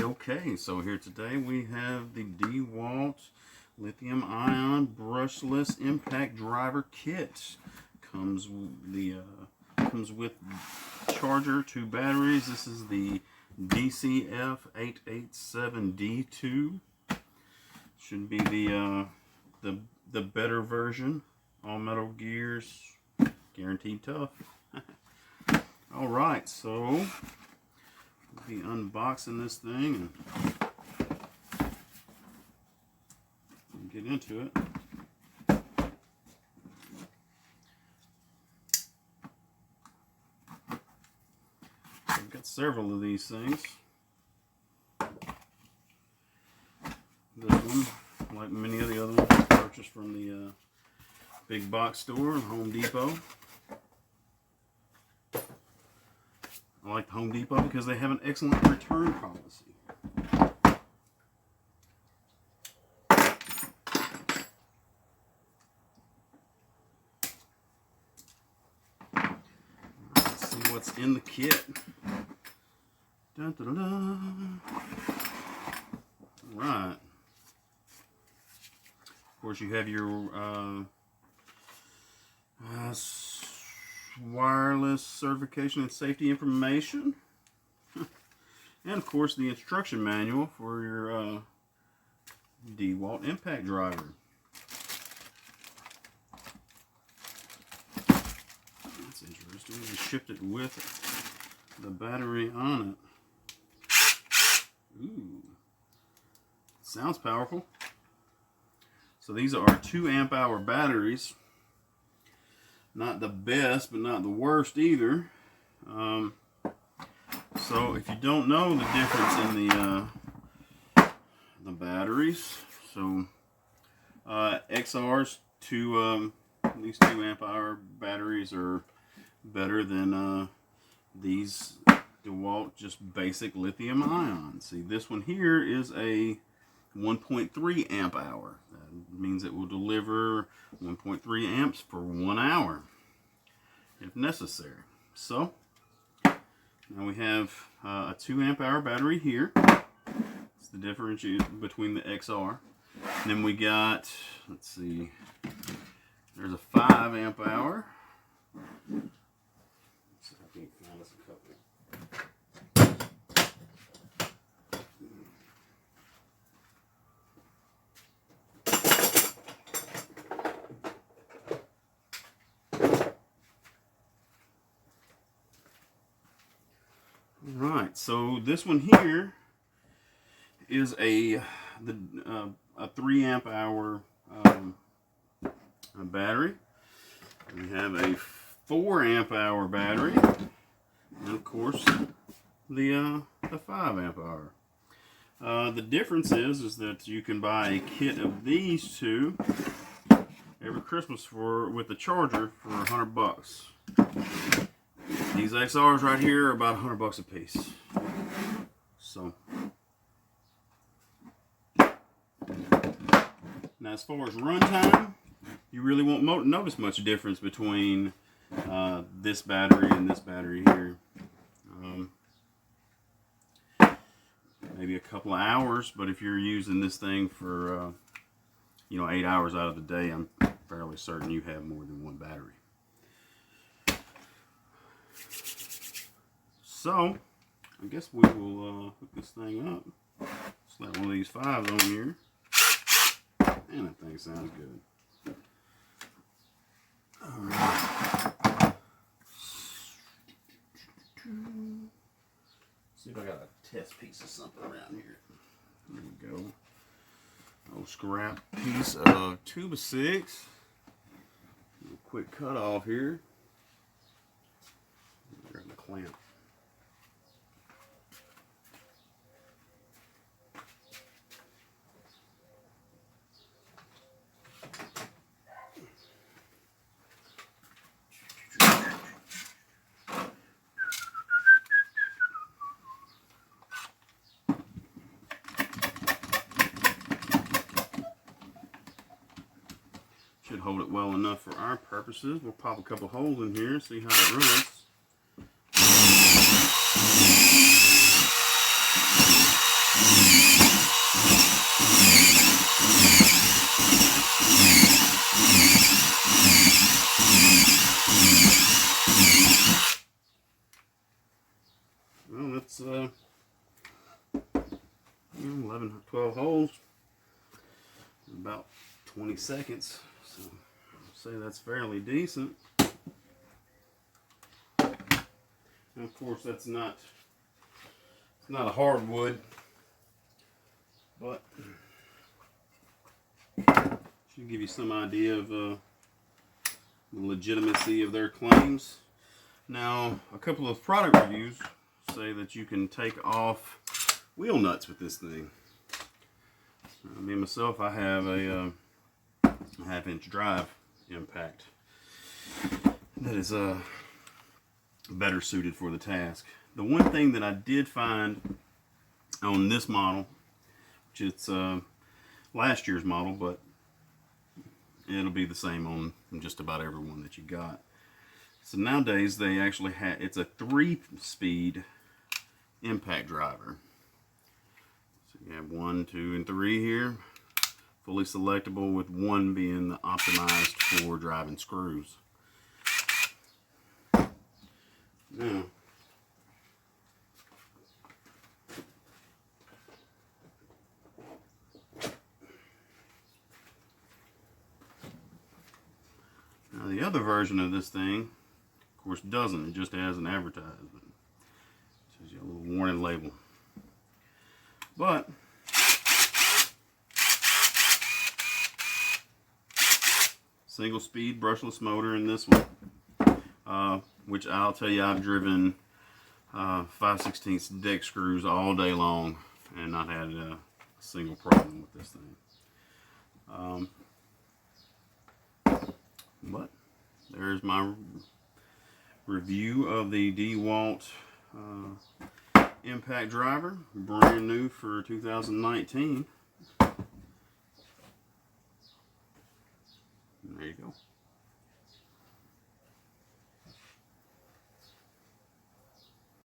Okay, so here today we have the Dewalt lithium-ion brushless impact driver kit. Comes with charger, 2 batteries. This is the dcf887d2. Should be the better version. All metal gears, guaranteed tough. All right, so we'll be unboxing this thing and get into it. I've got several of these things. This one, like many of the other ones, I purchased from the big box store, Home Depot. I like Home Depot because they have an excellent return policy. Let's see what's in the kit. Dun, dun, dun, dun. All right. Of course, you have your wireless certification and safety information, and of course the instruction manual for your Dewalt Impact Driver. That's interesting. They shipped it with the battery on it. Ooh, sounds powerful. So these are 2 amp hour batteries. Not the best, but not the worst either. So if you don't know the difference in the batteries, so XR's these 2 amp hour batteries are better than these Dewalt just basic lithium ion. See, this one here is a 1.3 amp hour. That means it will deliver 1.3 amps for 1 hour if necessary. So now we have a 2 amp hour battery here. It's the difference between the XR. And then we got, let's see, there's a 5 amp hour. Let's see if I can find us a couple. Right, so this one here is a 3 amp hour battery. We have a 4 amp hour battery, and of course the 5 amp hour. The difference is that you can buy a kit of these two every Christmas with the charger for $100. These XRs right here are about $100 a piece. So now, as far as runtime, you really won't notice much difference between this battery and this battery here. Maybe a couple of hours, but if you're using this thing for 8 hours out of the day, I'm fairly certain you have more than one battery. So, I guess we will hook this thing up. Slap one of these 5s on here. And that thing sounds good. Alright. See if I got a test piece of something around here. There we go. Old scrap piece of 2x6. A quick cut off here. Grab the clamp. Should hold it well enough for our purposes. We'll pop a couple holes in here and see how it runs. It's 11, 12 holes, about 20 seconds. So I'll say that's fairly decent. And of course, it's not a hardwood, but should give you some idea of the legitimacy of their claims. Now, a couple of product reviews say that you can take off wheel nuts with this thing. Me myself, I have a 1/2-inch drive impact that is better suited for the task. The one thing that I did find on this model, which it's last year's model, but it'll be the same on just about every one that you got. So nowadays they actually have, it's a 3-speed impact driver. So you have 1, 2, and 3 here, fully selectable, with 1 being optimized for driving screws. Now, the other version of this thing, of course, doesn't. It just has an advertisement. It says you a little warning label. But single speed brushless motor in this one, which I'll tell you, I've driven 5/16 deck screws all day long and not had a single problem with this thing. But there's my review of the Dewalt Impact Driver, brand new for 2019. There you go.